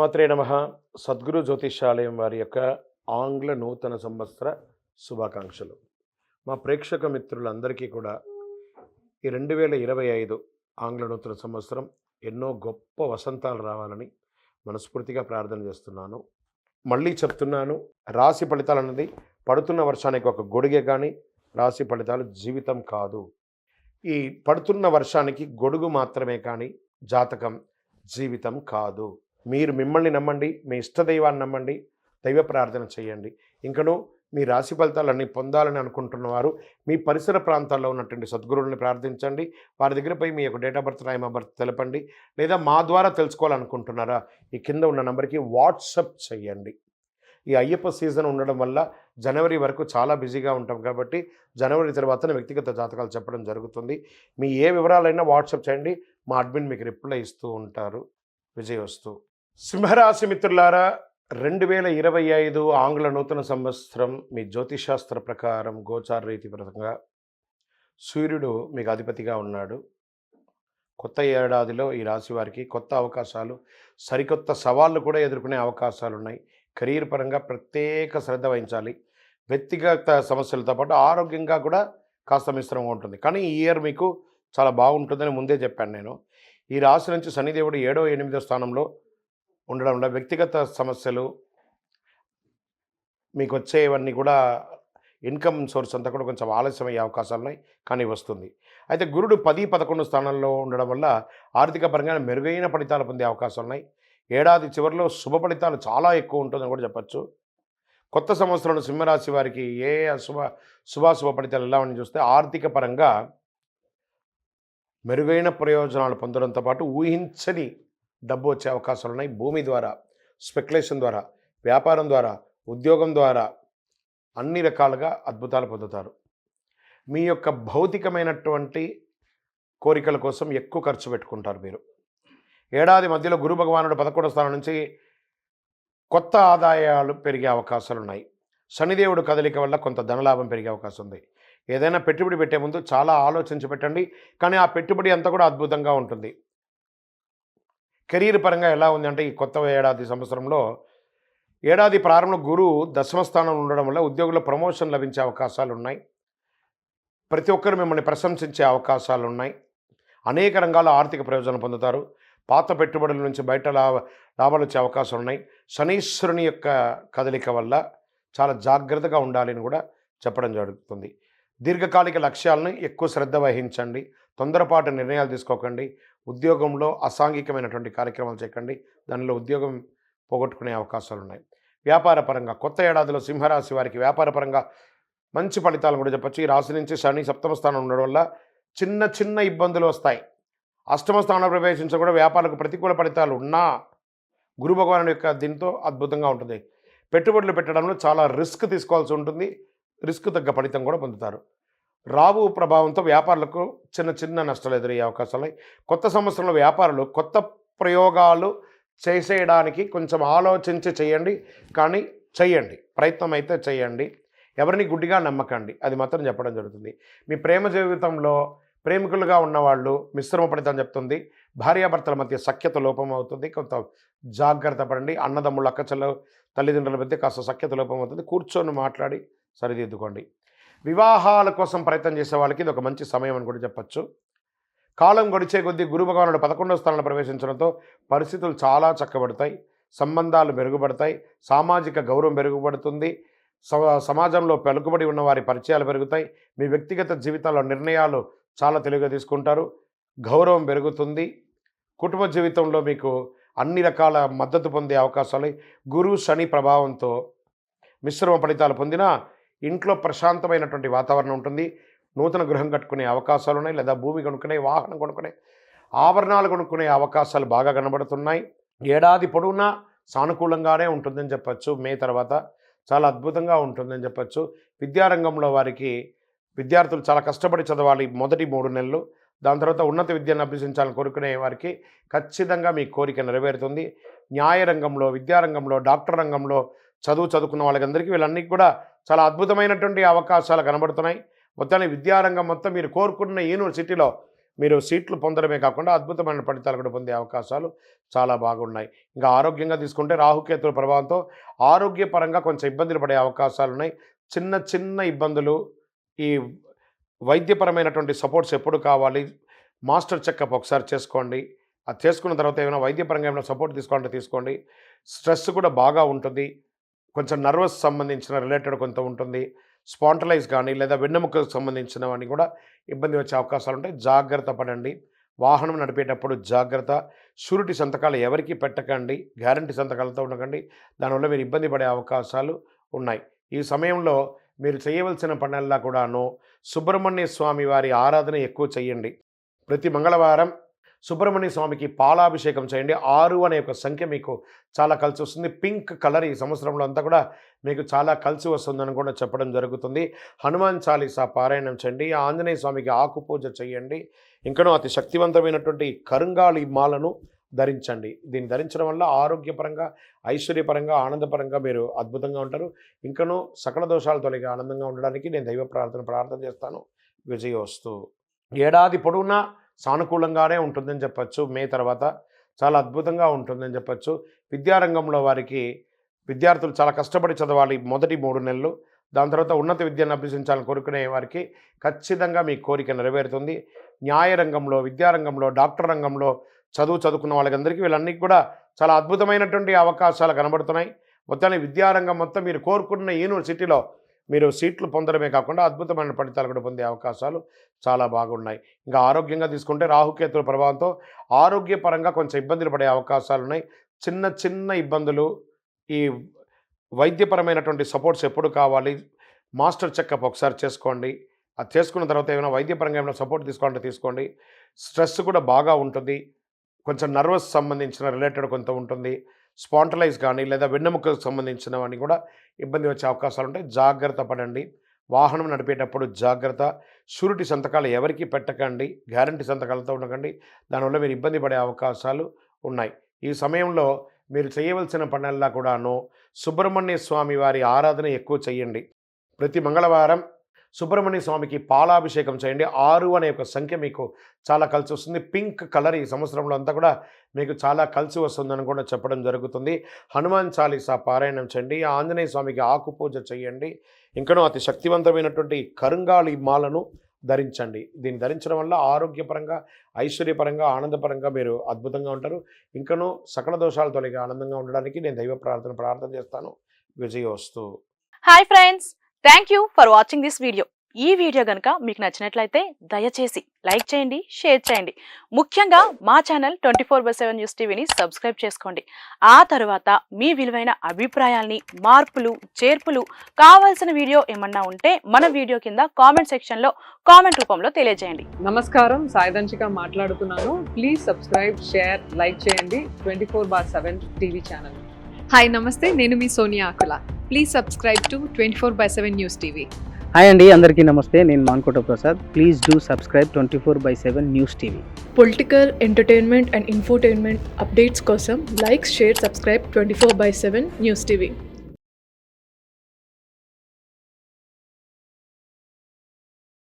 శ్రీమాత్రే నమః. సద్గురు జ్యోతిష్యాలయం వారి యొక్క ఆంగ్ల నూతన సంవత్సర శుభాకాంక్షలు. మా ప్రేక్షక మిత్రులందరికీ కూడా ఈ 2025 ఆంగ్ల నూతన సంవత్సరం ఎన్నో గొప్ప వసంతాలు రావాలని మనస్ఫూర్తిగా ప్రార్థన చేస్తున్నాను. మళ్ళీ చెప్తున్నాను, రాశి ఫలితాలు అన్నది పడుతున్న వర్షానికి ఒక గొడుగే కానీ రాశి ఫలితాలు జీవితం కాదు. ఈ పడుతున్న వర్షానికి గొడుగు మాత్రమే కానీ జాతకం జీవితం కాదు. మీరు మిమ్మల్ని నమ్మండి, మీ ఇష్టదైవాన్ని నమ్మండి, దైవ ప్రార్థన చేయండి. ఇంకనూ మీ రాశి ఫలితాలన్నీ పొందాలని అనుకుంటున్నవారు మీ పరిసర ప్రాంతాల్లో ఉన్నటువంటి సద్గురువుల్ని ప్రార్థించండి. వారి దగ్గర పోయి మీ యొక్క date of birth, time of birth తెలపండి. లేదా మా ద్వారా తెలుసుకోవాలనుకుంటున్నారా, ఈ కింద ఉన్న నెంబర్కి వాట్సప్ చేయండి. ఈ అయ్యప్ప సీజన్ ఉండడం వల్ల జనవరి వరకు చాలా బిజీగా ఉంటాం కాబట్టి జనవరి తర్వాతనే వ్యక్తిగత జాతకాలు చెప్పడం జరుగుతుంది. మీ ఏ వివరాలైనా వాట్సప్ చేయండి, మా అడ్మిన్ మీకు రిప్లై ఇస్తూ ఉంటారు. విజయవస్తు. సింహరాశి మిత్రులారా, 2025 ఆంగ్ల నూతన సంవత్సరం మీ జ్యోతిశాస్త్ర ప్రకారం గోచార రీతిపరంగా సూర్యుడు మీకు అధిపతిగా ఉన్నాడు. కొత్త ఏడాదిలో ఈ రాశి వారికి కొత్త అవకాశాలు, సరికొత్త సవాళ్ళు కూడా ఎదుర్కొనే అవకాశాలు ఉన్నాయి. కెరీర్ పరంగా ప్రత్యేక శ్రద్ధ వహించాలి. వ్యక్తిగత సమస్యలతో పాటు ఆరోగ్యంగా కూడా కాస్త మిశ్రమంగా ఉంటుంది. కానీ ఈ ఇయర్ మీకు చాలా బాగుంటుందని ముందే చెప్పాను నేను. ఈ రాశి నుంచి శనిదేవుడు 7వ 8వ స్థానంలో ఉండడం వల్ల వ్యక్తిగత సమస్యలు మీకు వచ్చేవన్నీ కూడా ఇన్కమ్ సోర్స్ అంతా కూడా కొంచెం ఆలస్యం అయ్యే అవకాశాలు ఉన్నాయి, కానీ వస్తుంది. అయితే గురుడు 10, 11 స్థానంలో ఉండడం వల్ల ఆర్థిక పరంగా మెరుగైన ఫలితాలు పొందే అవకాశాలు ఉన్నాయి. ఏడాది చివరిలో శుభ ఫలితాలు చాలా ఎక్కువ ఉంటుందని కూడా చెప్పచ్చు. కొత్త సంవత్సరంలో సింహరాశి వారికి ఏ శుభాశుభ ఫలితాలు ఎలా అని చూస్తే, ఆర్థిక పరంగా మెరుగైన ప్రయోజనాలు పొందడంతో పాటు ఊహించని డబ్బు వచ్చే అవకాశాలు ఉన్నాయి. భూమి ద్వారా, స్పెక్యులేషన్ ద్వారా, వ్యాపారం ద్వారా, ఉద్యోగం ద్వారా అన్ని రకాలుగా అద్భుతాలు పొందుతారు. మీ యొక్క భౌతికమైనటువంటి కోరికల కోసం ఎక్కువ ఖర్చు పెట్టుకుంటారు మీరు. ఏడాది మధ్యలో గురు భగవానుడు 11వ స్థానం నుంచి కొత్త ఆదాయాలు పెరిగే అవకాశాలు ఉన్నాయి. శనిదేవుడు కదలిక వల్ల కొంత ధనలాభం పెరిగే అవకాశం ఉంది. ఏదైనా పెట్టుబడి పెట్టే ముందు చాలా ఆలోచించి పెట్టండి, కానీ ఆ పెట్టుబడి అంతా కూడా అద్భుతంగా ఉంటుంది. కెరీర్ పరంగా ఎలా ఉంది అంటే, ఈ కొత్త ఏడాది సంవత్సరంలో ఏడాది ప్రారంభంలో గురువు 10వ స్థానంలో ఉండడం వల్ల ఉద్యోగుల ప్రమోషన్ లభించే అవకాశాలు ఉన్నాయి. ప్రతి ఒక్కరు మిమ్మల్ని ప్రశంసించే అవకాశాలు ఉన్నాయి. అనేక రంగాల ఆర్థిక ప్రయోజనం పొందుతారు. పాత పెట్టుబడుల నుంచి బయట లాభాలు వచ్చే అవకాశాలు ఉన్నాయి. శనీశ్వరుని యొక్క కదలిక వల్ల చాలా జాగ్రత్తగా ఉండాలని కూడా చెప్పడం జరుగుతుంది. దీర్ఘకాలిక లక్ష్యాలను ఎక్కువ శ్రద్ధ వహించండి. తొందరపాటు నిర్ణయాలు తీసుకోకండి. ఉద్యోగంలో అసాంఘికమైనటువంటి కార్యక్రమాలు చేయకండి, దానిలో ఉద్యోగం పోగొట్టుకునే అవకాశాలు ఉన్నాయి. వ్యాపార పరంగా కొత్త ఏడాదిలో సింహరాశి వారికి వ్యాపార పరంగా మంచి ఫలితాలు కూడా చెప్పచ్చు. ఈ రాశి నుంచి శని 7వ స్థానం ఉండడం వల్ల చిన్న చిన్న ఇబ్బందులు వస్తాయి. 8వ స్థానంలో ప్రవేశించడం కూడా వ్యాపారాలకు ప్రతికూల ఫలితాలు ఉన్నా గురు భగవానుడి యొక్క దీంతో అద్భుతంగా ఉంటుంది. పెట్టుబడులు పెట్టడంలో చాలా రిస్క్ తీసుకోవాల్సి ఉంటుంది. రిస్క్ తగ్గ ఫలితం కూడా పొందుతారు. రావు ప్రభావంతో వ్యాపారులకు చిన్న చిన్న నష్టాలు ఎదురయ్యే అవకాశాలు ఉన్నాయి. కొత్త సంవత్సరంలో వ్యాపారులు కొత్త ప్రయోగాలు చేసేయడానికి కొంచెం ఆలోచించి చేయండి, కానీ చేయండి, ప్రయత్నం అయితే చేయండి. ఎవరిని గుడ్డిగా నమ్మకండి, అది మాత్రం చెప్పడం జరుగుతుంది. మీ ప్రేమ జీవితంలో ప్రేమికులుగా ఉన్నవాళ్ళు మిశ్రమ ఫలితం చెప్తుంది. భార్యాభర్తల మధ్య సఖ్యత లోపం అవుతుంది, కొంత జాగ్రత్త పడండి. అన్నదమ్ముళ్ళు, అక్కచెల్లెలు, తల్లిదండ్రుల మధ్య కాస్త సఖ్యత లోపం అవుతుంది. కూర్చొని మాట్లాడి సరిదిద్దుకోండి. వివాహాల కోసం ప్రయత్నం చేసే వాళ్ళకి ఇది ఒక మంచి సమయం అని కూడా చెప్పచ్చు. కాలం గడిచే కొద్దీ గురు భగవానుడు 11వ స్థానంలో ప్రవేశించడంతో పరిస్థితులు చాలా చక్కబడతాయి. సంబంధాలు మెరుగుపడతాయి. సామాజిక గౌరవం మెరుగుపడుతుంది. సమాజంలో పలుకుబడి ఉన్న వారి పరిచయాలు పెరుగుతాయి. మీ వ్యక్తిగత జీవితాల్లో నిర్ణయాలు చాలా తెలివిగా తీసుకుంటారు. గౌరవం పెరుగుతుంది. కుటుంబ జీవితంలో మీకు అన్ని రకాల మద్దతు పొందే అవకాశాలు. గురు శని ప్రభావంతో మిశ్రమ ఫలితాలు పొందినా ఇంట్లో ప్రశాంతమైనటువంటి వాతావరణం ఉంటుంది. నూతన గృహం కట్టుకునే అవకాశాలు ఉన్నాయి, లేదా భూమి కొనుక్కునే, వాహనం కొనుక్కునే, ఆభరణాలు కొనుక్కునే అవకాశాలు బాగా కనబడుతున్నాయి. ఏడాది పొడవునా సానుకూలంగానే ఉంటుందని చెప్పచ్చు. మే తర్వాత చాలా అద్భుతంగా ఉంటుందని చెప్పచ్చు. విద్యారంగంలో వారికి విద్యార్థులు చాలా కష్టపడి చదవాలి మొదటి 3 నెలలు. దాని తర్వాత ఉన్నత విద్యను అభ్యసించాలని కోరుకునే వారికి ఖచ్చితంగా మీ కోరిక నెరవేరుతుంది. న్యాయ రంగంలో, విద్యారంగంలో, డాక్టర్ రంగంలో చదువుకున్న వాళ్ళకందరికీ వీళ్ళన్నీ కూడా చాలా అద్భుతమైనటువంటి అవకాశాలు కనబడుతున్నాయి. మొత్తాన్ని విద్యారంగం మొత్తం మీరు కోరుకున్న యూనివర్సిటీలో మీరు సీట్లు పొందడమే కాకుండా అద్భుతమైన ఫలితాలు కూడా పొందే అవకాశాలు చాలా బాగున్నాయి. ఇంకా ఆరోగ్యంగా తీసుకుంటే రాహుకేతుల ప్రభావంతో ఆరోగ్యపరంగా కొంచెం ఇబ్బందులు పడే అవకాశాలు ఉన్నాయి. చిన్న చిన్న ఇబ్బందులు, ఈ వైద్యపరమైనటువంటి సపోర్ట్స్ ఎప్పుడు కావాలి, మాస్టర్ చెకప్ ఒకసారి చేసుకోండి. అది చేసుకున్న తర్వాత ఏమైనా వైద్యపరంగా ఏమైనా సపోర్ట్ తీసుకోవాలంటే తీసుకోండి. స్ట్రెస్ కూడా బాగా ఉంటుంది. కొంచెం నర్వస్ సంబంధించిన రిలేటెడ్ కొంత ఉంటుంది. స్పాంటలైజ్ కానీ లేదా వెన్నెముకకు సంబంధించినవన్నీ కూడా ఇబ్బంది వచ్చే అవకాశాలు ఉంటాయి. జాగ్రత్త పడండి. వాహనం నడిపేటప్పుడు జాగ్రత్త. షూరిటీ సంతకాలు ఎవరికి పెట్టకండి. గ్యారంటీ సంతకాలతో ఉండకండి. దానివల్ల మీరు ఇబ్బంది పడే అవకాశాలు ఉన్నాయి. ఈ సమయంలో మీరు చేయవలసిన పనుల్లో కూడాను సుబ్రహ్మణ్య స్వామి వారి ఆరాధన ఎక్కువ చేయండి. ప్రతి మంగళవారం సుబ్రహ్మణ్య స్వామికి పాలాభిషేకం చేయండి. 6 అనే ఒక సంఖ్య మీకు చాలా కలిసి వస్తుంది. పింక్ కలర్ ఈ సంవత్సరంలో అంతా కూడా మీకు చాలా కలిసి వస్తుందని కూడా చెప్పడం జరుగుతుంది. హనుమాన్ చాలీసా పారాయణం చేయండి. ఆంజనేయ స్వామికి ఆకు పూజ చేయండి. ఇంకనూ అతి శక్తివంతమైనటువంటి కరుంగాళి మాలను ధరించండి. దీన్ని ధరించడం వల్ల ఆరోగ్యపరంగా, ఐశ్వర్యపరంగా, ఆనందపరంగా మీరు అద్భుతంగా ఉంటారు. ఇంకనూ సకల దోషాలు తొలగి ఆనందంగా ఉండడానికి నేను దైవ ప్రార్థన చేస్తాను. విజయోస్తు. ఏడాది పొడవునా సానుకూలంగానే ఉంటుందని చెప్పచ్చు. మే తర్వాత చాలా అద్భుతంగా ఉంటుందని చెప్పచ్చు. విద్యారంగంలో వారికి విద్యార్థులు చాలా కష్టపడి చదవాలి మొదటి 3 నెలలు. దాని తర్వాత ఉన్నత విద్యను అభ్యసించాలని కోరుకునే వారికి ఖచ్చితంగా మీ కోరిక నెరవేరుతుంది. న్యాయ రంగంలో, విద్యారంగంలో, డాక్టర్ రంగంలో చదువుకున్న వాళ్ళందరికీ వీళ్ళన్నీ కూడా చాలా అద్భుతమైనటువంటి అవకాశాలు కనబడుతున్నాయి. మొత్తాన్ని విద్యారంగం మొత్తం మీరు కోరుకున్న యూనివర్సిటీలో మీరు సీట్లు పొందడమే కాకుండా అద్భుతమైన ఫలితాలు కూడా పొందే అవకాశాలు చాలా బాగున్నాయి. ఇంకా ఆరోగ్యంగా తీసుకుంటే రాహుకేతుల ప్రభావంతో ఆరోగ్యపరంగా కొంచెం ఇబ్బందులు పడే అవకాశాలు ఉన్నాయి. చిన్న చిన్న ఇబ్బందులు, ఈ వైద్యపరమైనటువంటి సపోర్ట్స్ ఎప్పుడు కావాలి, మాస్టర్ చెకప్ ఒకసారి చేసుకోండి. అది చేసుకున్న తర్వాత ఏమైనా వైద్యపరంగా ఏమైనా సపోర్ట్ తీసుకోవాలంటే తీసుకోండి. స్ట్రెస్ కూడా బాగా ఉంటుంది. కొంచెం నర్వస్ సంబంధించిన రిలేటెడ్ కొంత ఉంటుంది. స్పాంటలైజ్ కానీ లేదా వెన్నెముకకు సంబంధించినవన్నీ కూడా ఇబ్బంది వచ్చే అవకాశాలు ఉంటాయి. జాగ్రత్త పడండి. వాహనం నడిపేటప్పుడు జాగ్రత్త. షూరిటీ సంతకాలు ఎవరికి పెట్టకండి. గ్యారంటీ సంతకాలతో ఉండకండి. దానివల్ల మీరు ఇబ్బంది పడే అవకాశాలు ఉన్నాయి. ఈ సమయంలో మీరు చేయవలసిన పనుల్లో కూడాను సుబ్రహ్మణ్య స్వామి వారి ఆరాధన ఎక్కువ చేయండి. ప్రతి మంగళవారం సుబ్రహ్మణ్య స్వామికి పాలాభిషేకం చేయండి. 6 అనే ఒక సంఖ్య మీకు చాలా కలిసి వస్తుంది. పింక్ కలర్ ఈ సంవత్సరంలో అంతా కూడా మీకు చాలా కలిసి వస్తుందని కూడా చెప్పడం జరుగుతుంది. హనుమాన్ చాలీసా పారాయణం చేయండి. ఆంజనేయ స్వామికి ఆకు పూజ చేయండి. ఇంకనూ అతి శక్తివంతమైనటువంటి కరుంగాళి మాలను ధరించండి. దీన్ని ధరించడం వల్ల ఆరోగ్యపరంగా, ఐశ్వర్యపరంగా, ఆనందపరంగా మీరు అద్భుతంగా ఉంటారు. ఇంకనూ సకల దోషాలు తొలగి ఆనందంగా ఉండడానికి నేను దైవ ప్రార్థన చేస్తాను. విజయోస్తు. Hi friends, thank you for watching this video. ఈ వీడియో కనుక మీకు నచ్చినట్లయితే దయచేసి లైక్ చేయండి, షేర్ చేయండి. ముఖ్యంగా మా ఛానల్ 24/7 న్యూస్ టీవీని సబ్స్క్రైబ్ చేసుకోండి. ఆ తర్వాత మీ విలువైన అభిప్రాయాల్ని, మార్పులు, చేర్పులు, కావాల్సిన వీడియో ఏమన్నా ఉంటే మన వీడియో కింద కామెంట్ సెక్షన్లో కామెంట్ రూపంలో తెలియజేయండి. నమస్కారం, సాయిదంచిక మాట్లాడుతున్నాను. ప్లీజ్ సబ్స్క్రైబ్, షేర్, లైక్ చేయండి 24/7 టీవీ ఛానల్. హాయ్ నమస్తే, నేను మీ Sonia Akula. Please subscribe to 24/7 news TV. Hi అండి, అందరికీ నమస్తే. నేను Mankota Prasad. Please do subscribe 24/7 news TV. Political, entertainment and infotainment updates కోసం like, share, subscribe 24/7 news TV.